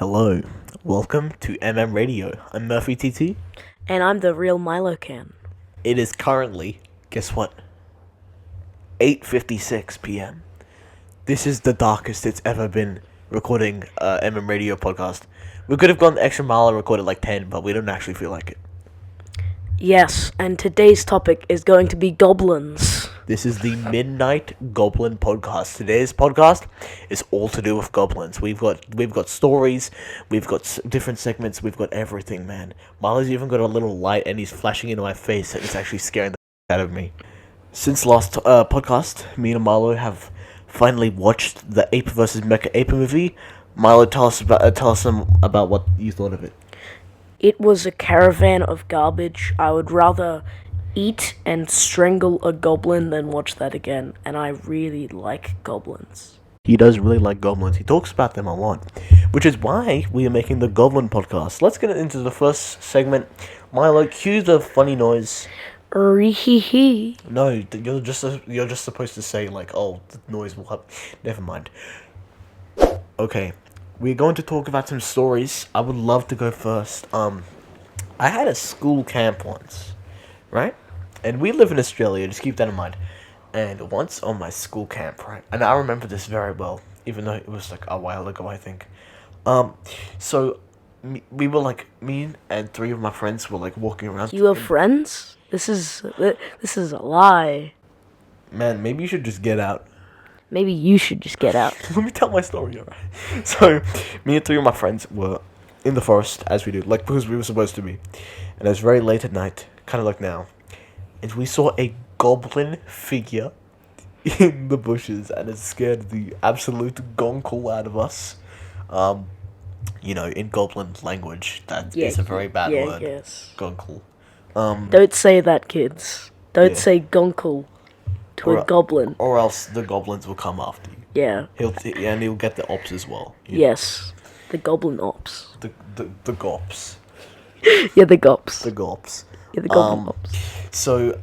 Hello, welcome to mmRADIO. I'm Murphy TT. And I'm the real Milo can. It is currently, guess what? 8:56 p.m. This is the darkest it's ever been recording mmRADIO podcast. We could have gone the extra mile and recorded like 10, but we don't actually feel like it. Yes, and today's topic is going to be goblins. This is the Midnight Goblin podcast. Today's podcast is all to do with goblins. We've got stories, we've got different segments, we've got everything, man. Milo's even got a little light and he's flashing into my face and it's actually scaring the out of me. Since last podcast, me and Milo have finally watched the Ape vs. Mecha Ape movie. Milo, tell us about what you thought of it. It was a caravan of garbage. I would rather eat and strangle a goblin than watch that again, and I really like goblins. He does really like goblins. He talks about them a lot, which is why we are making the Goblin podcast. Let's get into the first segment. Milo, cue the funny noise. Hee. No, you're just supposed to say like, oh, the noise will have. Never mind. Okay, we're going to talk about some stories. I would love to go first. I had a school camp once, right? And we live in Australia. Just keep that in mind. And once on my school camp, right? And I remember this very well, even though it was like a while ago, I think. So me and three of my friends were like walking around. You have friends? This is a lie. Man, maybe you should just get out. Maybe you should just get out. Let me tell my story, alright? So, me and three of my friends were in the forest, as we do, like, because we were supposed to be. And it was very late at night, kind of like now. And we saw a goblin figure in the bushes, and it scared the absolute gonkel out of us. In goblin language, that is a very bad word. Yes. Gonkel. Don't say that, kids. Don't Yeah. say gonkel to a goblin. Or else the goblins will come after you. Yeah. He'll get the ops as well. Yes. The goblin ops. The gops. Yeah, the gops. The gops. Yeah, the goblin ops. So,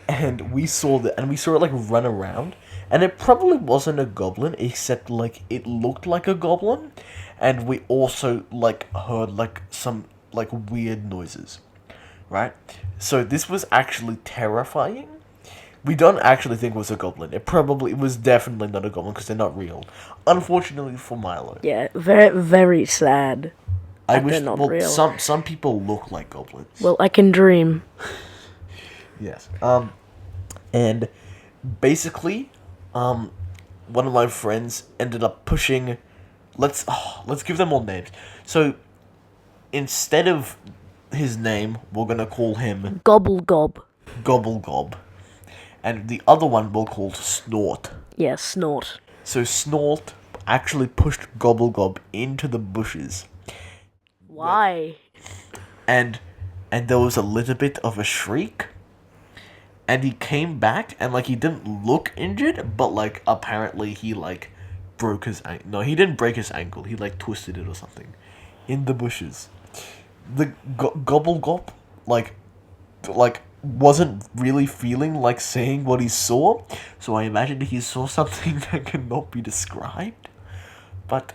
and we saw it like run around, and it probably wasn't a goblin, except like it looked like a goblin, and we also like heard like some like weird noises, right? So this was actually terrifying. We don't actually think it was a goblin. It was definitely not a goblin because they're not real. Unfortunately for Milo. Yeah, very, very sad. I that wish. they're not Well, real. some people look like goblins. Well, I can dream. Yes. And basically, one of my friends ended up pushing. Let's give them all names. So instead of his name, we're gonna call him Gobble gob. Gobble Gob, and the other one we'll call Snort. Yeah, snort. So Snort actually pushed Gobble Gob into the bushes, Why? and there was a little bit of a shriek. And he came back, and, like, he didn't look injured, but, like, apparently he, like, broke his ankle. No, he didn't break his ankle. He, like, twisted it or something. In the bushes. The Gobble Gob, like, wasn't really feeling like saying what he saw. So I imagined he saw something that cannot be described. But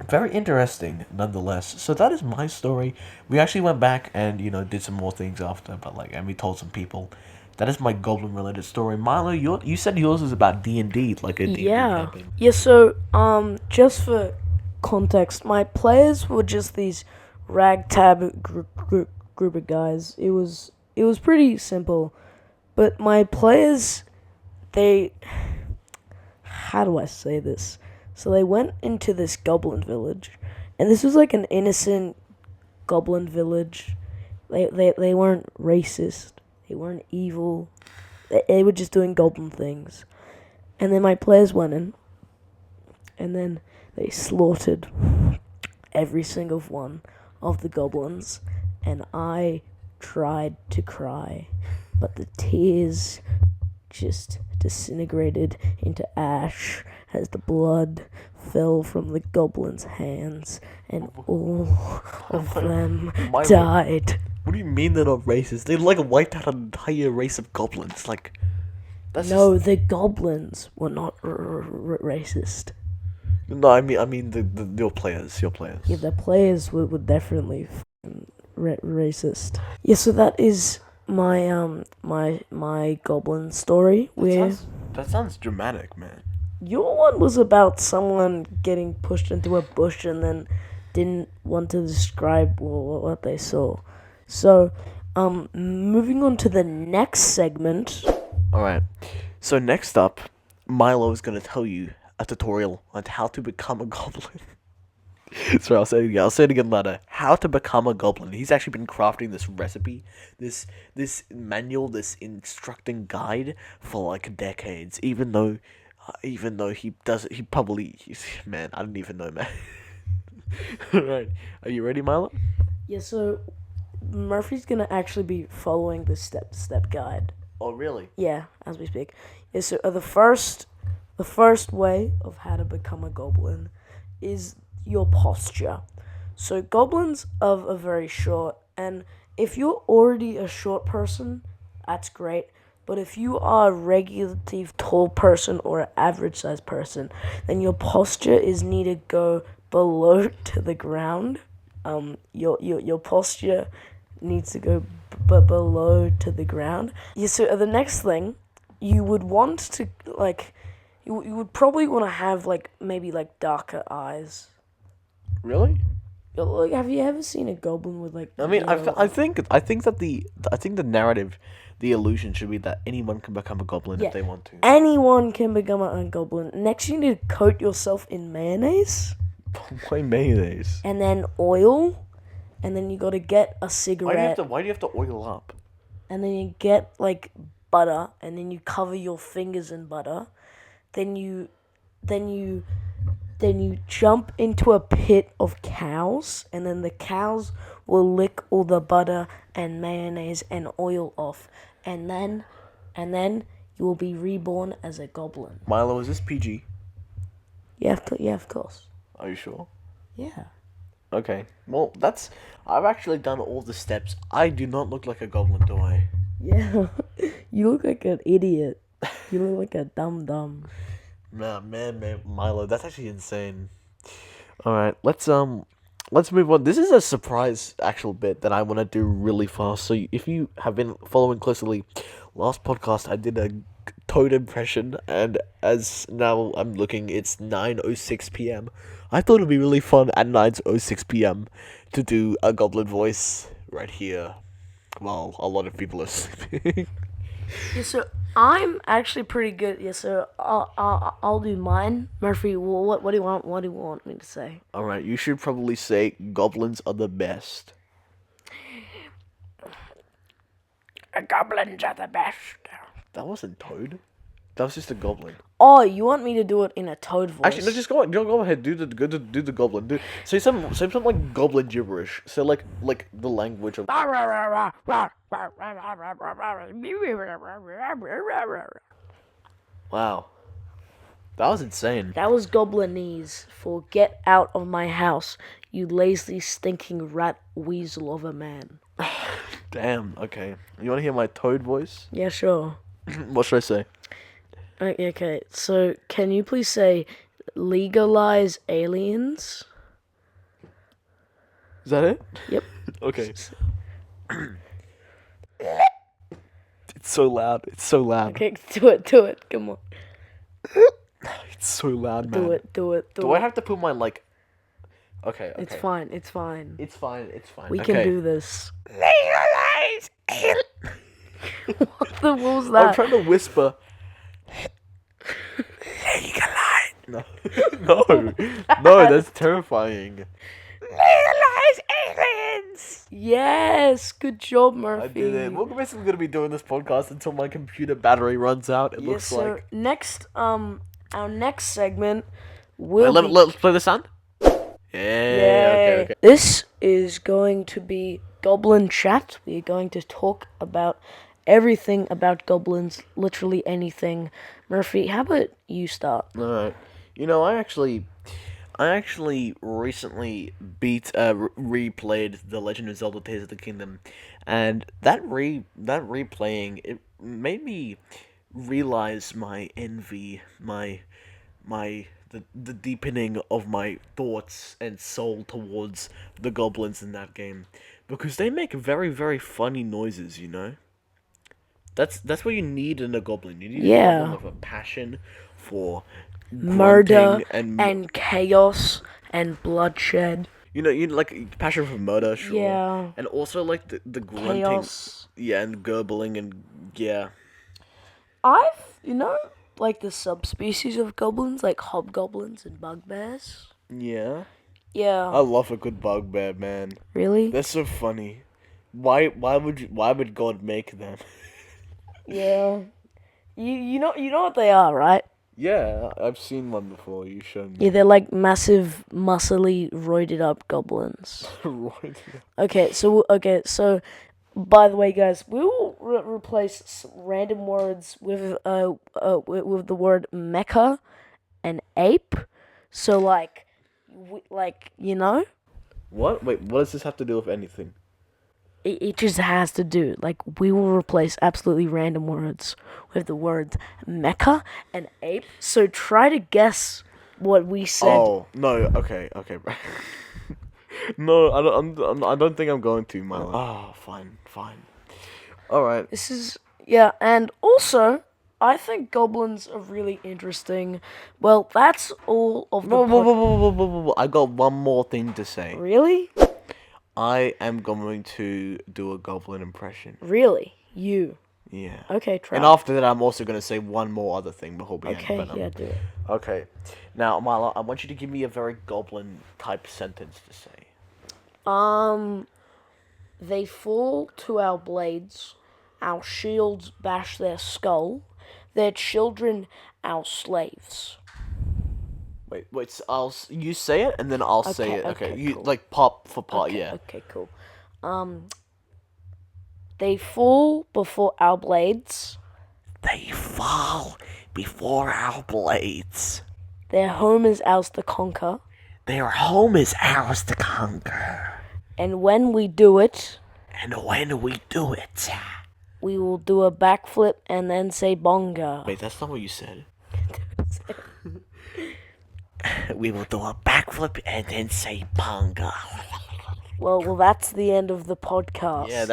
very interesting, nonetheless. So that is my story. We actually went back and, did some more things after, and we told some people. That is my goblin-related story. Milo, you said yours was about D&D, like a D&D campaign. Yeah, so, just for context, my players were just these ragtag group of guys. It was pretty simple. But my players, how do I say this? So they went into this goblin village, and this was like an innocent goblin village. They weren't racist. They weren't evil. They were just doing goblin things. And then my players went in, and then they slaughtered every single one of the goblins, and I tried to cry, but the tears just disintegrated into ash as the blood fell from the goblins' hands, and all of them died. What do you mean they're not racist? They, like, wiped out an entire race of goblins, like... No, the goblins were not racist. No, I mean the your players, your players. Yeah, the players were definitely racist. Yeah, so that is my goblin story. That sounds dramatic, man. Your one was about someone getting pushed into a bush and then didn't want to describe what they saw. So, moving on to the next segment. All right. So next up, Milo is gonna tell you a tutorial on how to become a goblin. Sorry, I'll say it again. I'll say it again later. How to become a goblin. He's actually been crafting this recipe, this manual, this instructing guide for like decades. Even though man, I don't even know, man. Right, are you ready, Milo? Yeah, so Murphy's gonna actually be following the step guide. Oh, really? Yeah, as we speak. Yeah, so the first way of how to become a goblin is your posture. So goblins are very short, and if you're already a short person, that's great. But if you are a regularly tall person or an average sized person, then your posture is needed to go below to the ground. Your posture needs to go below to the ground. Yeah. So the next thing, you would want to you would probably want to have maybe darker eyes. Really? Like, have you ever seen a goblin with I mean, yellow I think the narrative, the illusion should be that anyone can become a goblin Yeah. if they want to. Anyone can become a goblin. Next, you need to coat yourself in mayonnaise Why mayonnaise? and then oil, and then you got to get a Why cigarette, do you have to oil up? and then you get butter, and then you cover your fingers in butter. Then you jump into a pit of cows, and then the cows will lick all the butter and mayonnaise and oil off, and then you will be reborn as a goblin. Milo, is this PG? Yeah, of course. Are you sure? Yeah. Okay. Well, I've actually done all the steps. I do not look like a goblin, do I? Yeah. You look like an idiot. You look like a dum. Nah, man, Milo, that's actually insane. All right, let's move on. This is a surprise actual bit that I want to do really fast. So if you have been following closely, last podcast I did a Toad impression, and as now I'm looking, it's 9:06 p.m. I thought it'd be really fun at 9:06 p.m. to do a goblin voice right here, while a lot of people are sleeping. Yeah, so I'm actually pretty good. Yeah, so I'll do mine. Murphy, what do you want? What do you want me to say? All right, you should probably say goblins are the best. Goblins are the best. That wasn't Toad. That was just a goblin. Oh, you want me to do it in a toad voice? Actually, no, just go ahead. Do the goblin. Say some like goblin gibberish. So like the language of. Wow, that was insane. That was Goblinese for "Get out of my house, you lazy, stinking rat weasel of a man." Damn. Okay. You want to hear my Toad voice? Yeah, sure. What should I say? Okay, so can you please say legalize aliens? Is that it? Yep. Okay. It's so loud. It's so loud. Okay, do it. Come on. It's so loud, man. Do it. Do I have to put my like? Okay. It's fine. It's fine. We Okay. can do this. Legalize. What was that? I'm trying to whisper. Legalize. No, no, that's terrifying. Legalize aliens. Yes, good job, I Murphy. did it. We're basically gonna be doing this podcast until my computer battery runs out. It looks so like. next, our next segment will Wait, be. let's play the sound. Yeah. Yay. Okay. This is going to be Goblin Chat. We're going to talk about everything about goblins, literally anything. Murphy, how about you start? All right. You know, I actually recently replayed The Legend of Zelda: Tears of the Kingdom, and that replaying it made me realize my envy, my the deepening of my thoughts and soul towards the goblins in that game, because they make very, very funny noises. That's what you need in a goblin. You need a goblin Yeah. with a passion for Murder grunting and and chaos and bloodshed. you like passion for murder, sure. Yeah. And also like the grunting, Chaos. yeah, and gurgling and yeah. Like the subspecies of goblins, like hobgoblins and bugbears. Yeah. I Yeah. love a good bugbear, man. Really? They're so funny. Why would God make them? Yeah. You know what they are, right? Yeah, I've seen one before. You showed Yeah, me. they're like massive, muscly, roided up goblins. Right. Okay, so by the way, guys, we will replace random words with the word mecha and ape. So What? Wait, what does this have to do with anything? it just has to do. Like, we will replace absolutely random words with the words mecha and ape. So try to guess what we said. Oh no. Okay. No, I don't think I'm going to, Milo. Oh, fine. All right. Yeah, and also, I think goblins are really interesting. Well, that's all of the. Whoa. I got one more thing to say. Really? I am going to do a goblin impression. Really? You? Yeah. Okay, try. And after that, I'm also going to say one more other thing before we end. Okay, But, yeah, do it. Okay. Now, Milo, I want you to give me a very goblin-type sentence to say. They fall to our blades, our shields bash their skull, their children our slaves. Wait. So you say it, and then I'll say it. Okay. You cool. like pop for part. Okay, Yeah. okay, cool. They fall before our blades, They fall before our blades. their home is ours to conquer, Their home is ours to conquer. and when we do it, And when we do it. we will do a backflip and then say bonga. Wait, that's not what you said. We will do a backflip and then say bonga. Well, that's the end of the podcast. Yeah,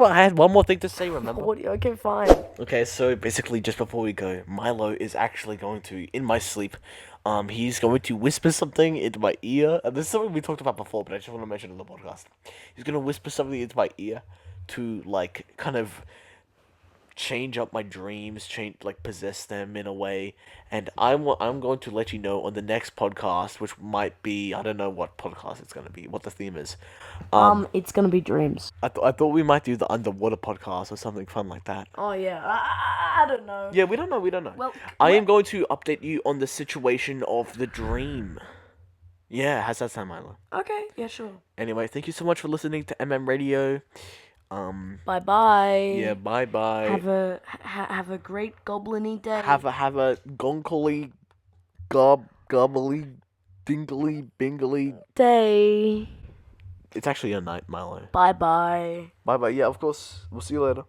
I had one more thing to say, remember? Okay, fine. Okay, so basically, just before we go, Milo is actually going to, in my sleep, he's going to whisper something into my ear. And this is something we talked about before, but I just want to mention in the podcast. He's going to whisper something into my ear to, like, kind of change up my dreams, possess them in a way. And I'm going to let you know on the next podcast, which might be, I don't know what podcast it's going to be, what the theme is. It's gonna be dreams. I thought we might do the underwater podcast or something fun like that. Oh yeah, I don't know. Yeah, we don't know. Well, I am going to update you on the situation of the dream. Yeah, how's that sound, Milo? Okay, yeah, sure. Anyway, thank you so much for listening to mmRADIO. Bye bye. Yeah, bye. Have a great goblin-y day. Have a gonkly, gobbly, dingly, bingly day. It's actually a night, Milo. Bye bye. Bye. Yeah, of course. We'll see you later.